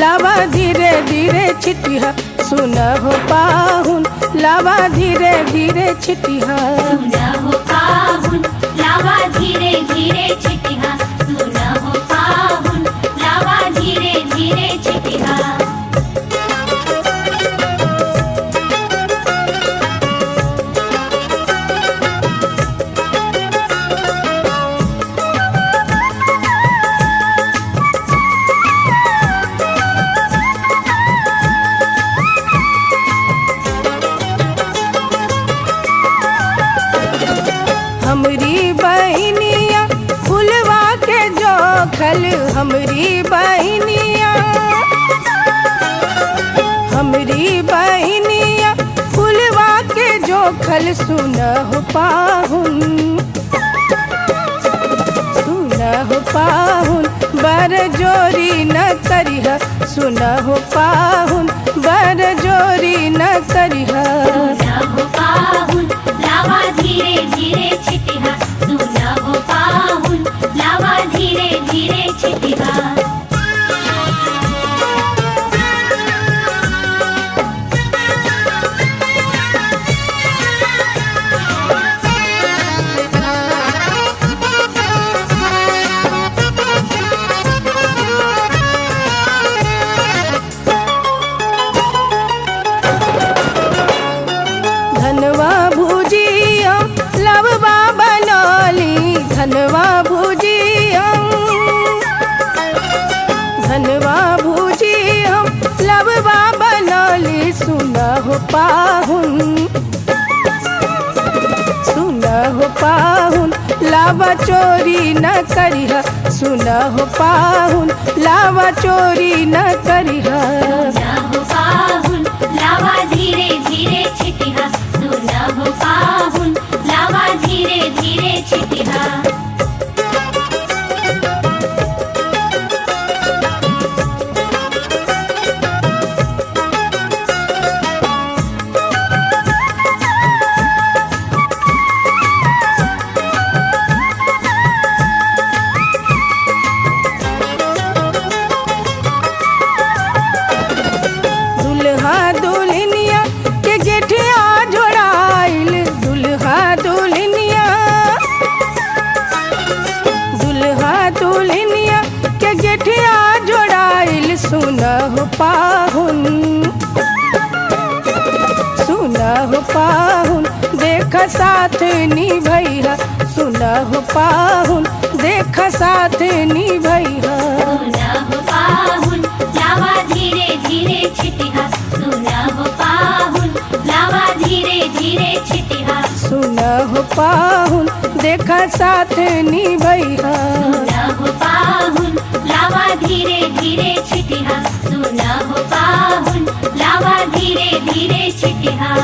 लावा धीरे धीरे छिटिया, सुन हो पाहुन लावा धीरे धीरे छिटिया, सुन हो पाहुन लावा धीरे धीरे छिटिया, सुन हो पाहुन लावा धीरे धीरे छिटिया। हमरी बहनिया फुलवा के जोखल, हमरी बहनिया, हमरी बहनिया फुलवा के जोखल, सुन हो पाहुन, सुन हो पाहुन बर जोरी न करिहा, सुन हो पाहुन बर जोरी न करिहा, सुन हो पाहुन लावा धीरे धीरे छिटिया, सुन हो पाहुन लावा धीरे धीरे छिटिया। धनवा भुजिया लववा बनौली, धनवा भुजिया, धनवा भुजिया लववा बनौली, सुन हो पाहुन, सुन हो पाहुन लावा चोरी न करिहा, सुन हो पाहुन लावा चोरी न करिहा, सुन हो पाहुन लावा धीरे धीरे छिटिया, सुन हो पाहुन लावा धीरे धीरे छिटिया। दुल्हा दुल्हनिया के गेठिया जोड़ाइल, दुल्हा दुल्हनिया, दुल्हा दुल्हनिया के गेठिया जोड़ाइल, सुन हो पाहुन, सुन हो पाहुन देख साथ निभैया, सुन हो पाहुन देख साथ निभैया, सुन हो पाहुन लावा धीरे धीरे छिटिया, सुन हो पाहुन लावा धीरे धीरे छिटिया, सुन हो पाहुन देख साथ निभैया, सुन हो पाहुन लावा धीरे धीरे छिटिया, सुन हो पाहुन लावा धीरे धीरे छिटिया।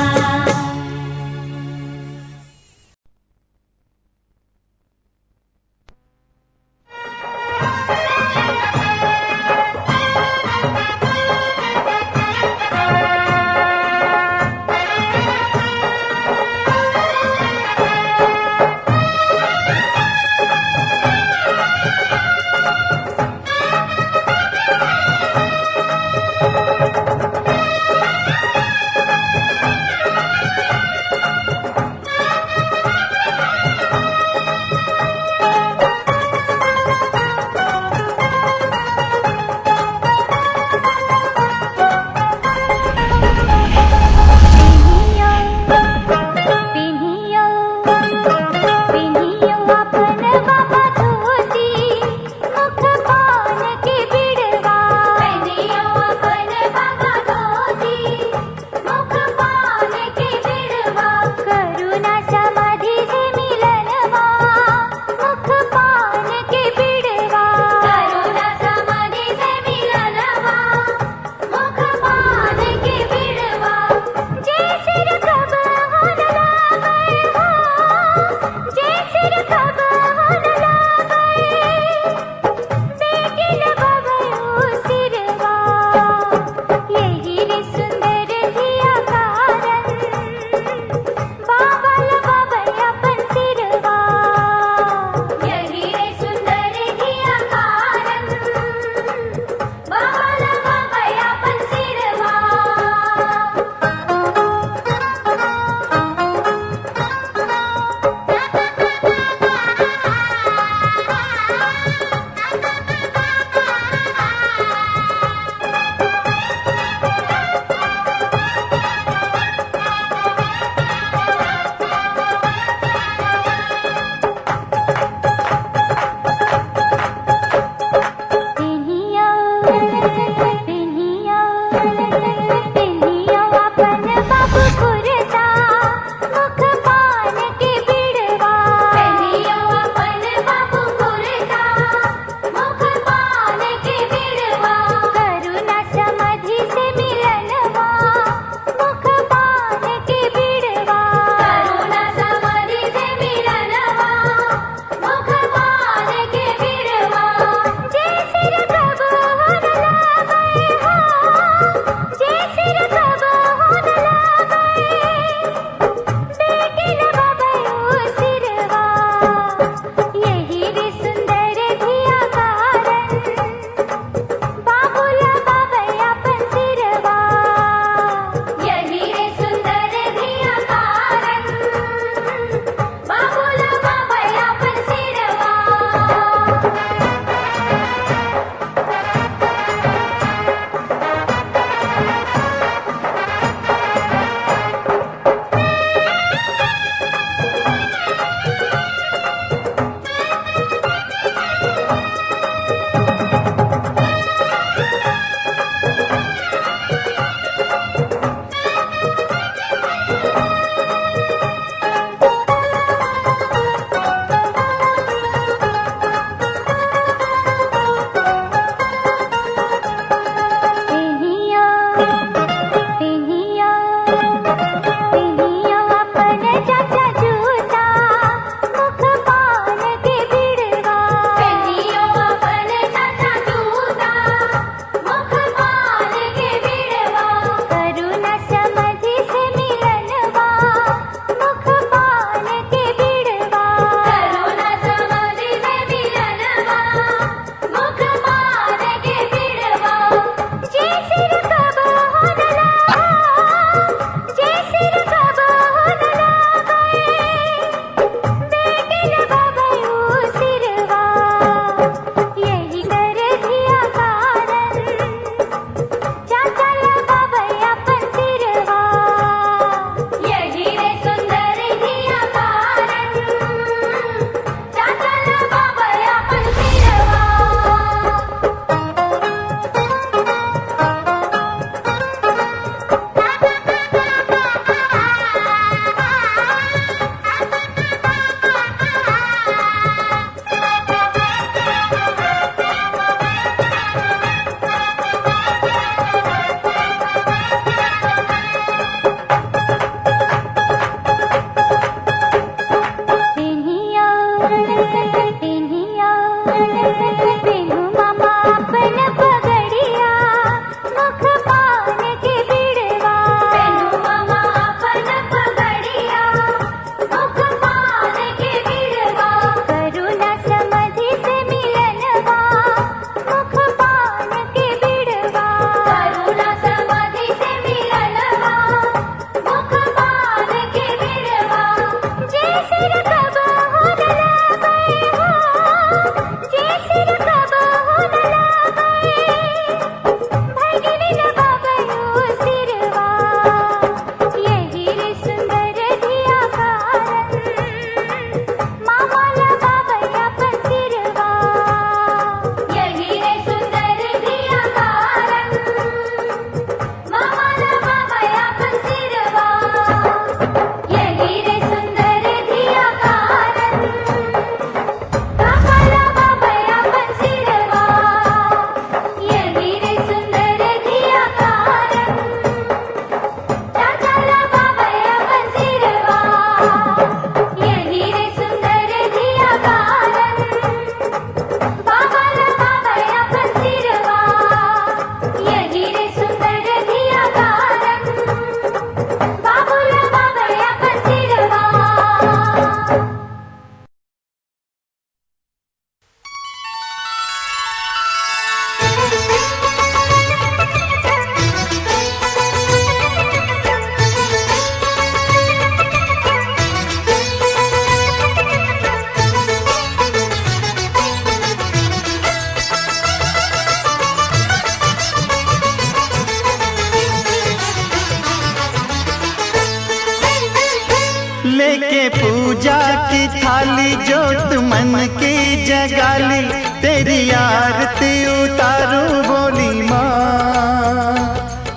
जोत मन की जगाली, तेरी आरती उतारूं बोली माँ।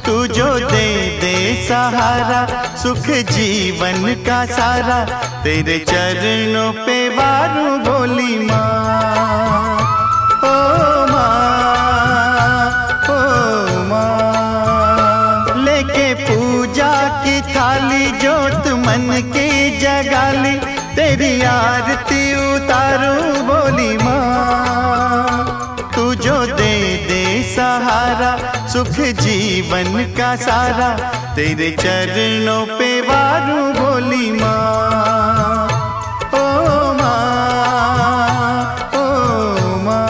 तू जो दे दे सहारा, सुख जीवन का सारा, तेरे चरणों पे वारूं बोली माँ। ओ माँ, ओ माँ, लेके पूजा की थाली, जोत मन की जगाली, तेरी आरती उतारूं बोली माँ। तू जो दे दे सहारा, सुख जीवन का सारा, तेरे चरणों पे वारूं बोली माँ। ओ माँ, ओ माँ।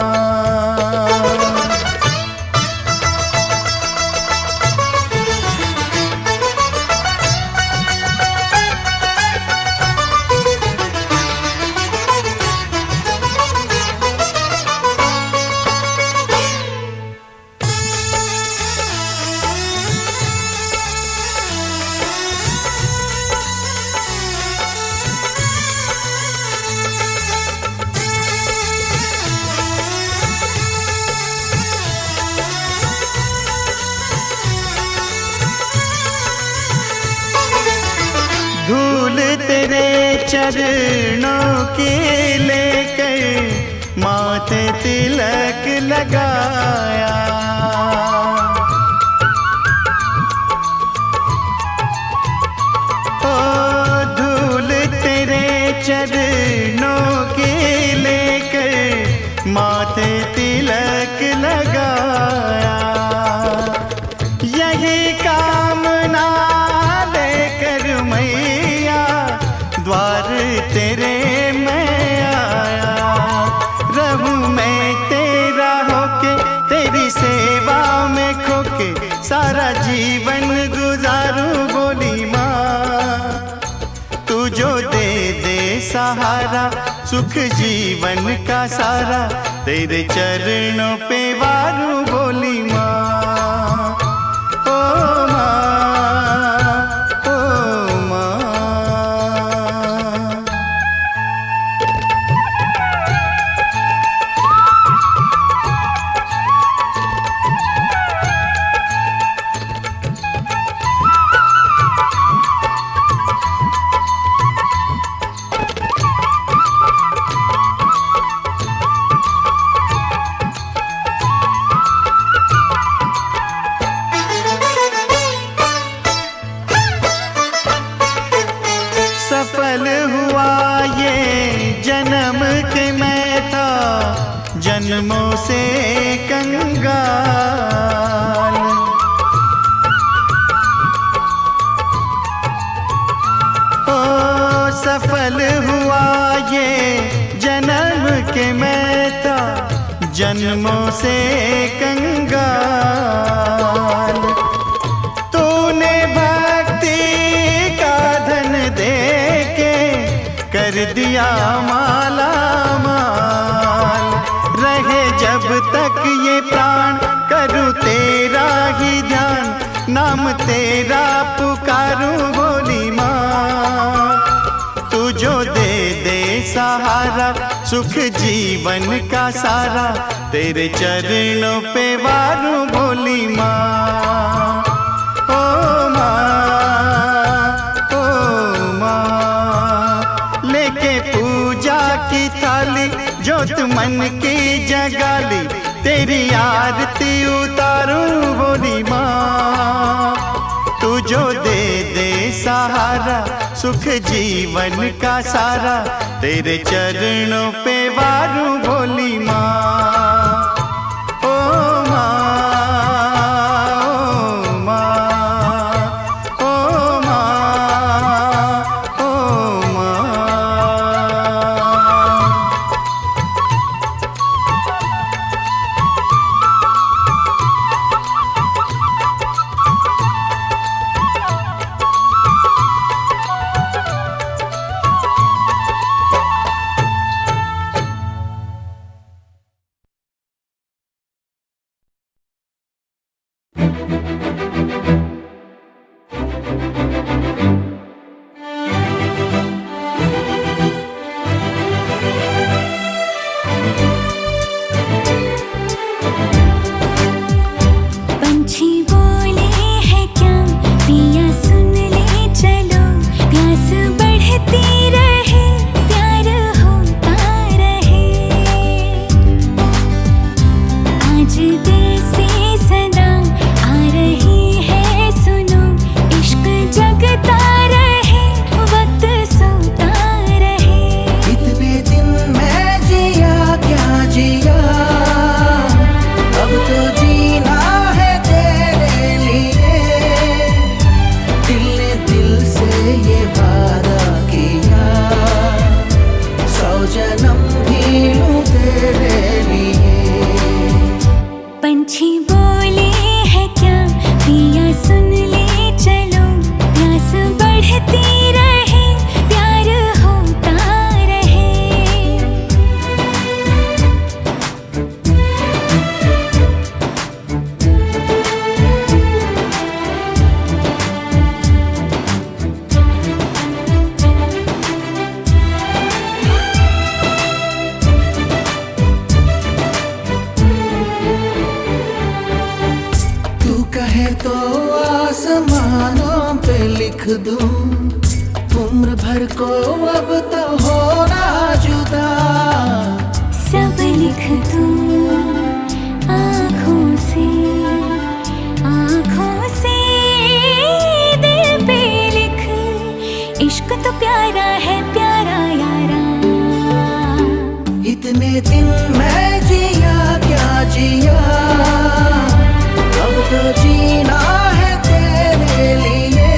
धूल तेरे चरणों की लेकर माथे तिलक लगाया। ओ धूल तेरे चरणों की लेकर माथे तिलक लगाया। यही कामना लेकर मैया द्वार तेरे मैं आया। रहूं मैं तेरा होके, तेरी सेवा में खोके, सारा जीवन गुजारूं बोली माँ। तू जो दे दे सहारा, सुख जीवन का सारा, तेरे चरणों पे वारूं बोली माँ। ओ माँ, ओ माँ। सफल हुआ ये जन्म के मैं था, जन्मों से कंगाल। ओ सफल हुआ ये जन्म के मैं था, जन्मों से कंगाल। तूने भक्ति का धन दे के कर दिया माला माल। रहे जब तक ये प्राण, करूँ तेरा ही ध्यान, नाम तेरा पुकारूं बोली माँ। तू जो दे दे सहारा, सुख जीवन का सारा, तेरे चरणों पे वारूं बोली माँ। ओ माँ, ओ माँ, लेके पूजा की थाली, जोत मन की जगाली, तेरी आरती उतारूं बोली माँ। तू जो दे दे सहारा, सुख जीवन का सारा, तेरे चरणों पे वारूं बोली माँ। जन्म भी लूं तेरे लिए। पंछी बोले है क्या पिया सुन ले चलो, प्यास बढ़ती रहे प्यार होता रहे। तू कहे तो आसमानों पे लिख दूं, उम्र भर को अब तो होना जुदा। सब लिख दूं आँखों से, आँखों से दिल पे लिख, इश्क तो प्यारा है प्यारा यारा। इतने दिन मैं जिया क्या जिया, अब तो जीना है तेरे लिए।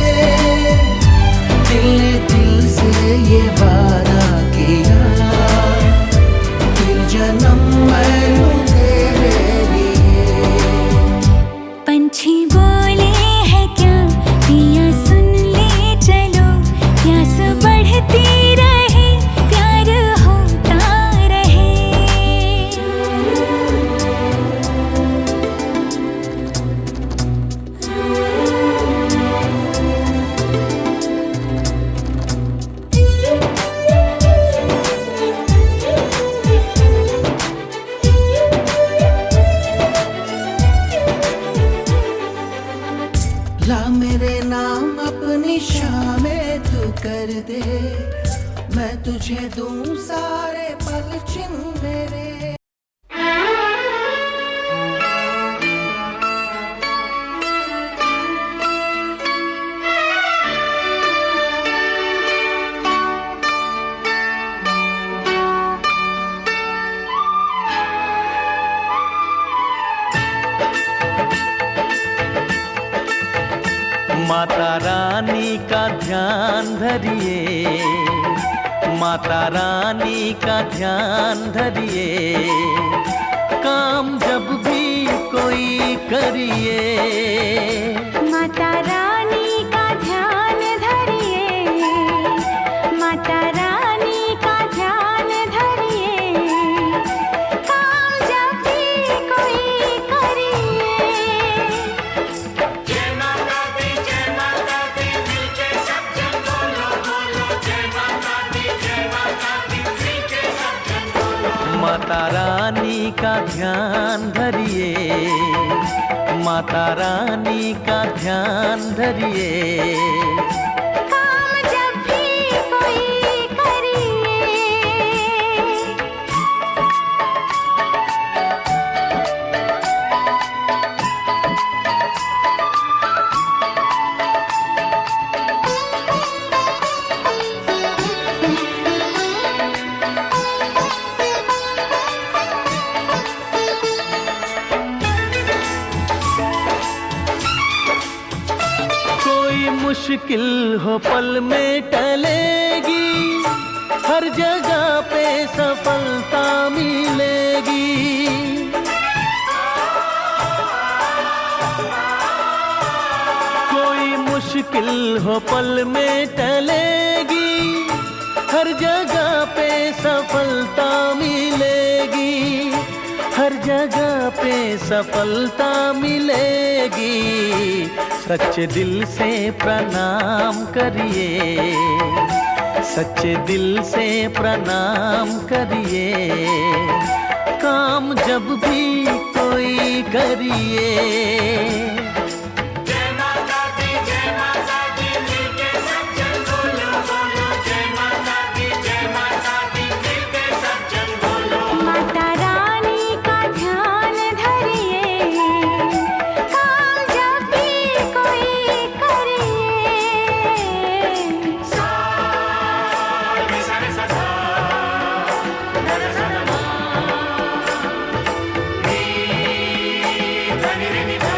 दिल ने दिल से ये वादा किया, फिर जन्म मैं लूं तेरे लिए। पंछी बोले है क्या पिया सुन ले चलो, प्यास बढ़ती रहे प्यार होता रहे। ला मेरे नाम अपनी शामें तू कर दे, मैं तुझे दूं सारे पल छिन मेरे। माता रानी का ध्यान धरिए, माता रानी का ध्यान धरिए, काम जब भी कोई करिए। माता रानी का ध्यान धरिए, माता रानी का ध्यान धरिए, काम जब भी कोई करिए। जय माता दी मिलके सब जन बोलो बोलो, जय माता दी मिलके सब जन बोलो। माता रानी का ध्यान धरिए, माता रानी का ध्यान धरिए, काम जब भी कोई करिए। कोई मुश्किल हो पल में टलेगी, हर जगह पे सफलता मिलेगी। कोई मुश्किल हो पल में टलेगी, हर जगह पे सफलता मिलेगी, हर जगह पे सफलता मिलेगी। सच्चे दिल से प्रणाम करिए, सच्चे दिल से प्रणाम करिए, काम जब भी कोई करिए। जय माता दी मिलके सब जन बोलो बोलो, जय माता दी मिलके सब जन बोलो। माता रानी का ध्यान धरिए, काम जब भी कोई करिए। सा रे सा रे सा धा, धा रे सा धा मा, नी धा नि रे नि धा।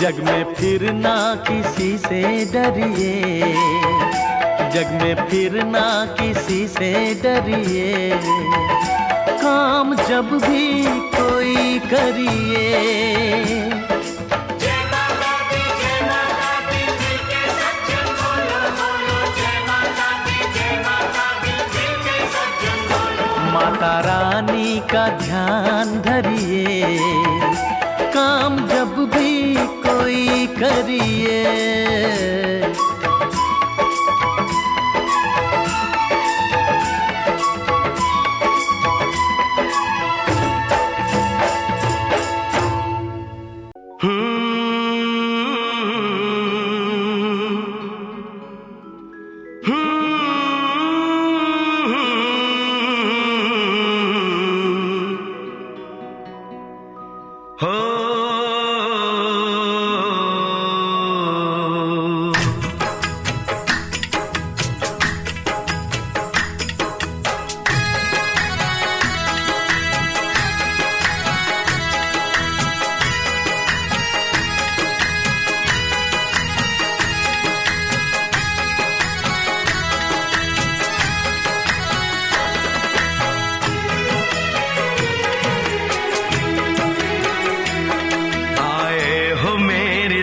जग में फिर ना किसी से डरिए, जग में फिर ना किसी से डरिए, काम जब भी कोई करिए। जय माता दी मिलके सज्जन बोलो बोलो, जय माता दी मिलके सज्जन बोलो। माता रानी का ध्यान धरिए, काम जब भी कोई करिए।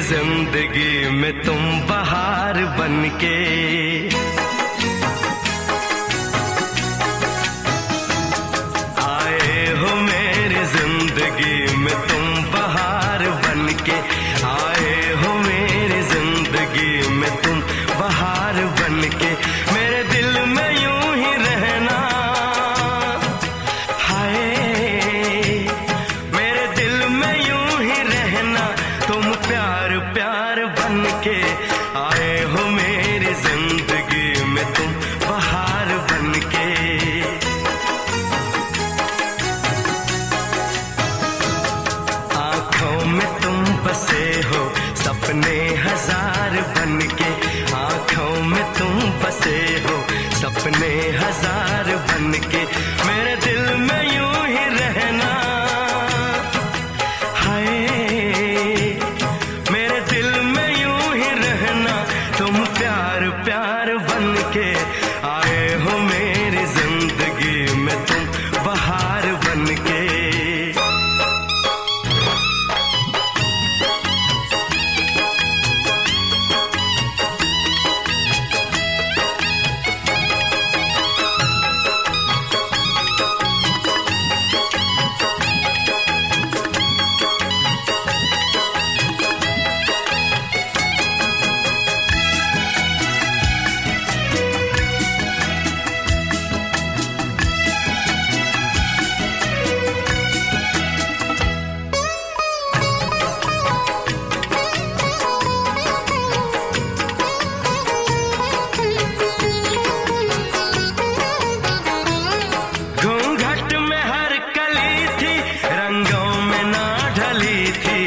जिंदगी में तुम बहार बनके, आए हो मेरी जिंदगी में तुम बहार बनके, आए हो मेरी जिंदगी में तुम बहार बनके। मेरे दिल में यूं ही रहना, हाय मेरे दिल में यूं ही रहना, तुम प्यार प्यार बनके, आए हो मेरी जिंदगी में तुम बहार बनके। आंखों में तुम बसे हो सपने हजार बनके, आंखों में तुम बसे हो सपने हजार बनके। मेरे दिल में यूं ही रहना, हाय मेरे दिल में यूं ही रहना, तुम प्यार प्यार बनके, आए हो मेरी जिंदगी में तुम बहार बनके। घूंघट में हर कली थी, रंगों में ना ढली थी,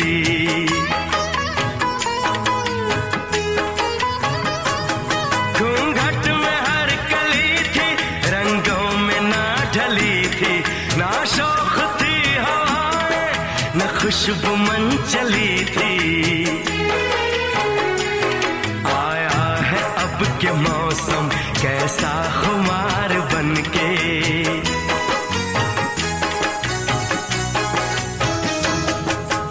घूंघट में हर कली थी, रंगों में ना ढली थी। ना शौक थी हवाएं, न खुशबू मन चली थी। आया है अब के मौसम कैसा खुमार बनके,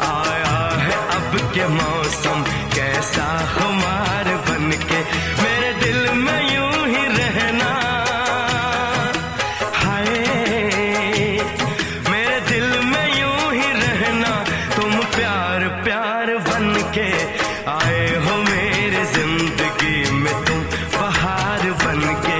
आया है अब के मौसम कैसा खुमार बनके। मेरे दिल में यूं ही रहना, हाय मेरे दिल में यूं ही रहना, तुम प्यार प्यार बनके, आए हो मेरी जिंदगी में तुम बहार बनके।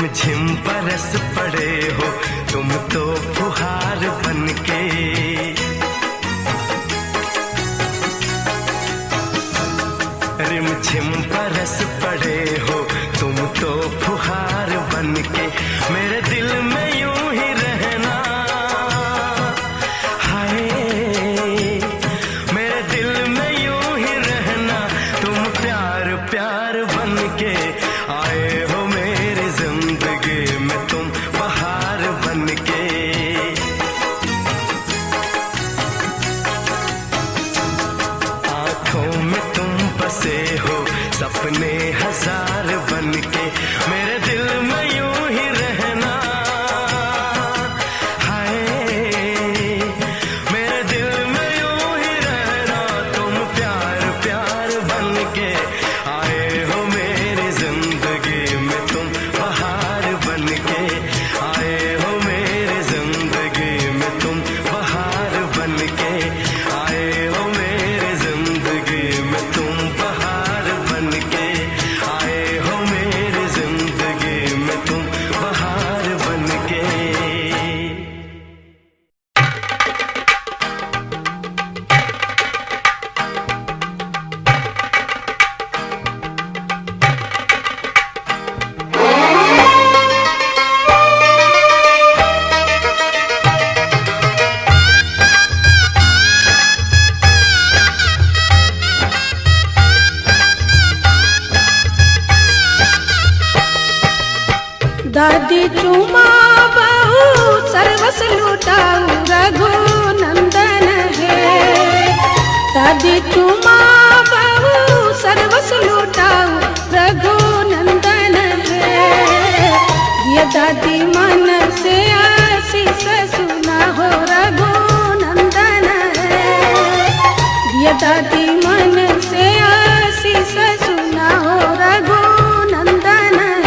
रिमझिम बरस पड़े हो तुम तो फुहार बनके। रिमझिम बरस पड़े हो तुम तो फुहार बनके। मेरे दिल में यूं ही रहना, हाय मेरे दिल में यूं ही रहना। तुम प्यार प्यार बनके आए हो मेरी जिंदगी में, तुम बहार बनके। आंखों में तुम बसे हो सपने हजार बनके। मेरे दिल में यूं ही रहना, हाय मेरे दिल में यूं ही रहना। तुम प्यार प्यार बनके आए हो मेरी जिंदगी में, तुम बहार बनके आए हो मेरी जिंदगी में, तुम बहार बनके आए हो मेरी जिंदगी में, तुम बहार बनके आए हो मेरी जिंदगी में, तुम बहार बनके। दादी चुमा बहू सर्वस लुटाऊ रघुनंदन है। दादी चुमा बहू सर्वस लुटाऊ रघुनंदन है। ये दादी मन से आशीष सुना हो रघुनंदन है। ये दादी मन से आशीष सुना हो रघुनंदन है।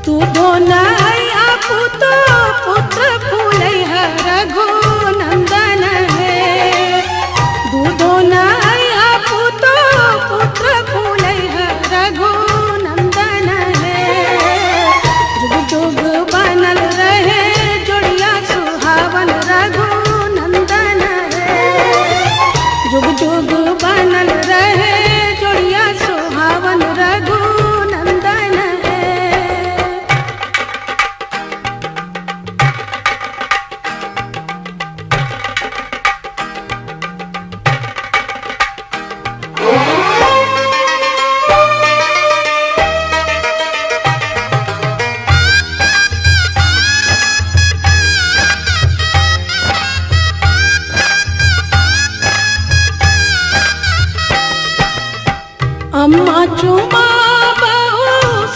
तू धोनाया पुतो पुत्र फूलै है रघुनंदन है। दूधो नया पुतो पुत्र फूलै है रघुनंदन है। जुग जुग बनल रहे जोड़िया सुहावन रघुनंदन है। जुग जुग बनल रहे जोड़िया सुहावन रघुनंदन है। अम्मा चुमा बहू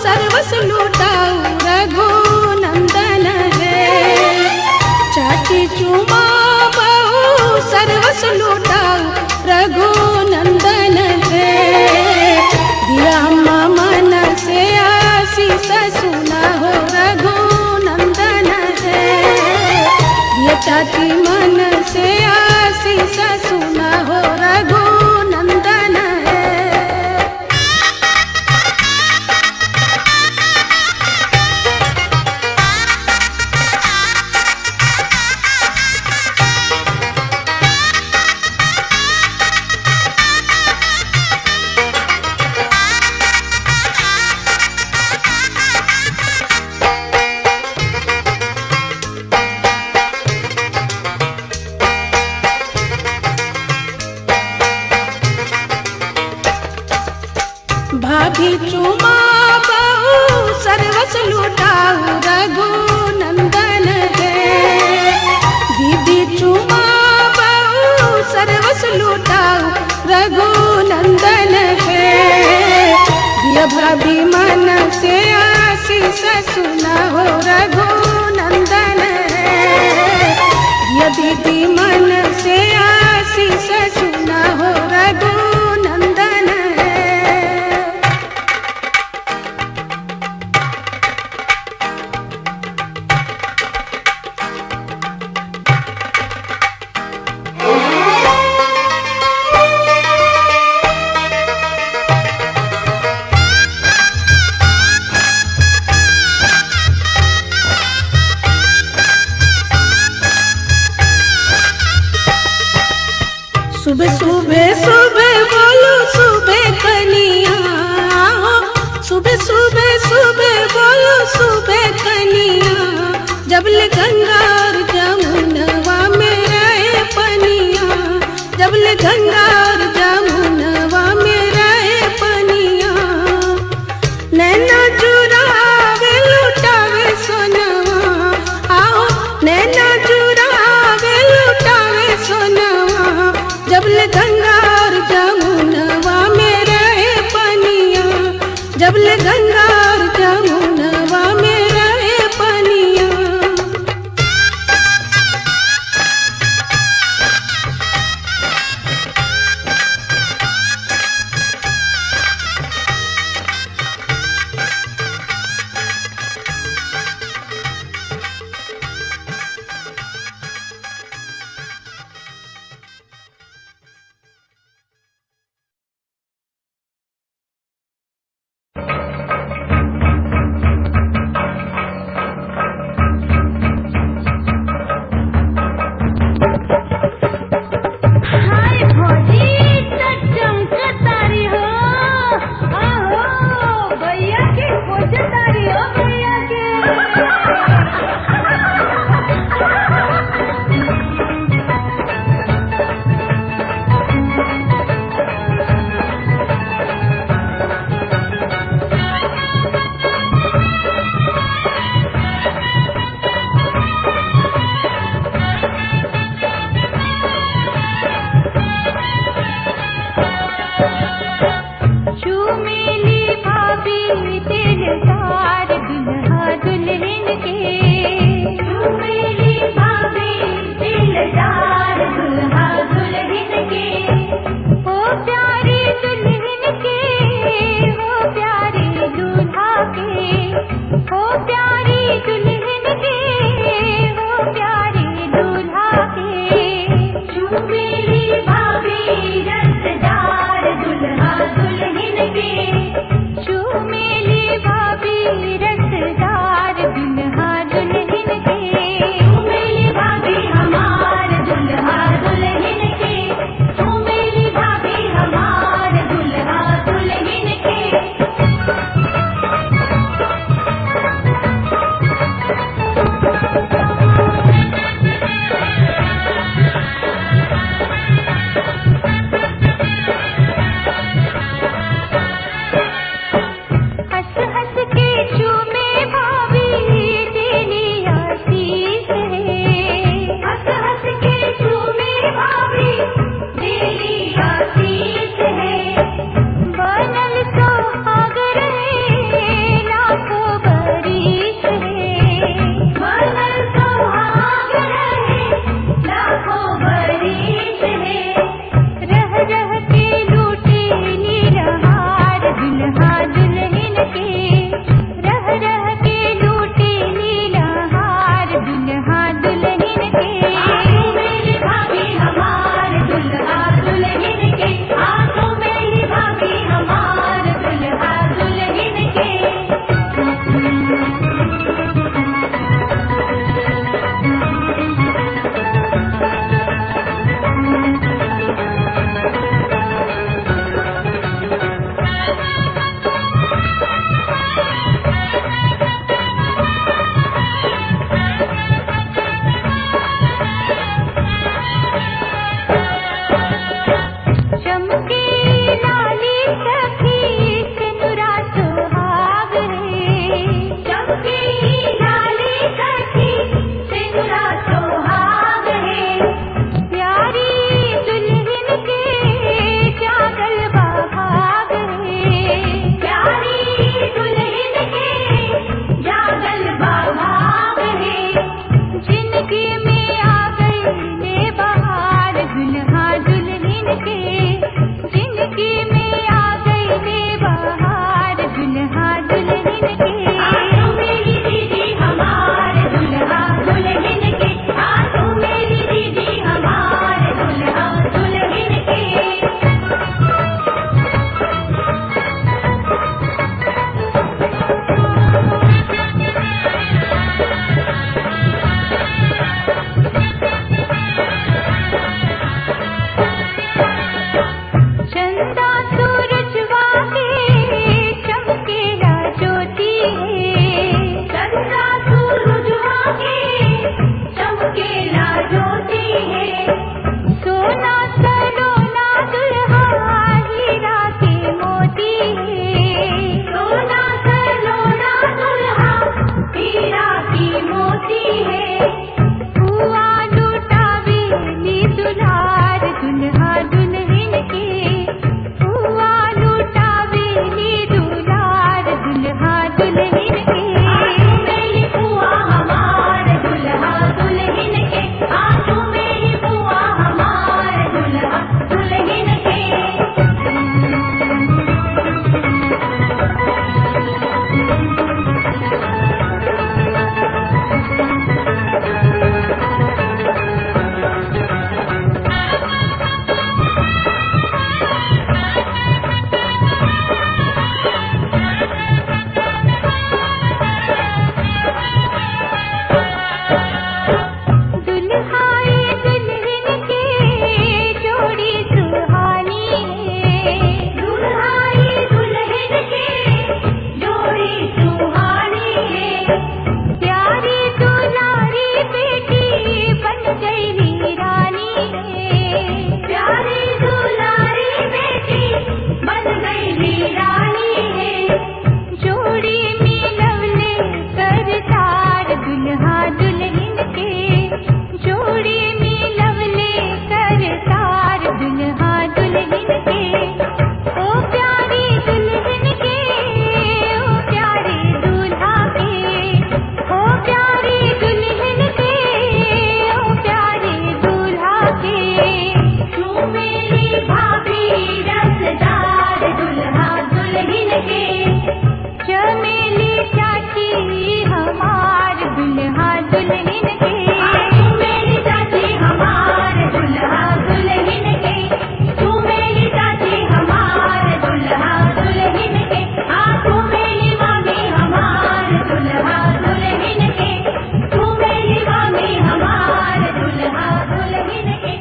सर्वस लुटाऊ रघुनंदन है। चाची चुमा बहू सर्वस लुटाऊ रघुनंदन है। दिया अम्मा मन से आशीष सुना हो रघुनंदन है। दिया चाची मन से आशीष सुना हो रघुनंदन है। भाभी चुमा बहू सर्वस लुटाऊ रघुनंदन है। दीदी चुमा बहू सर्वस लुटाऊ रघुनंदन है। दिया भाभी मन से आशीष आशीष सुना हो रघुनंदन यदि दीदी मन से आशीष सुना हो रघुनंदन सुबह सुबह सुबह बोलो सुबह कनिया सुबह सुबह सुबह बोलो सुबह कनिया जब ले गंगा और जमुनवा में रहे पनिया जब ले गंगा और जमुनवा में रहे पनिया नैना चुरावे लुटावे सोनवा आओ नैना चुरावे लुटावे सोनवा जब ले गंगा और जमुनवा में रहे पनिया जब ले गंगा और जमुना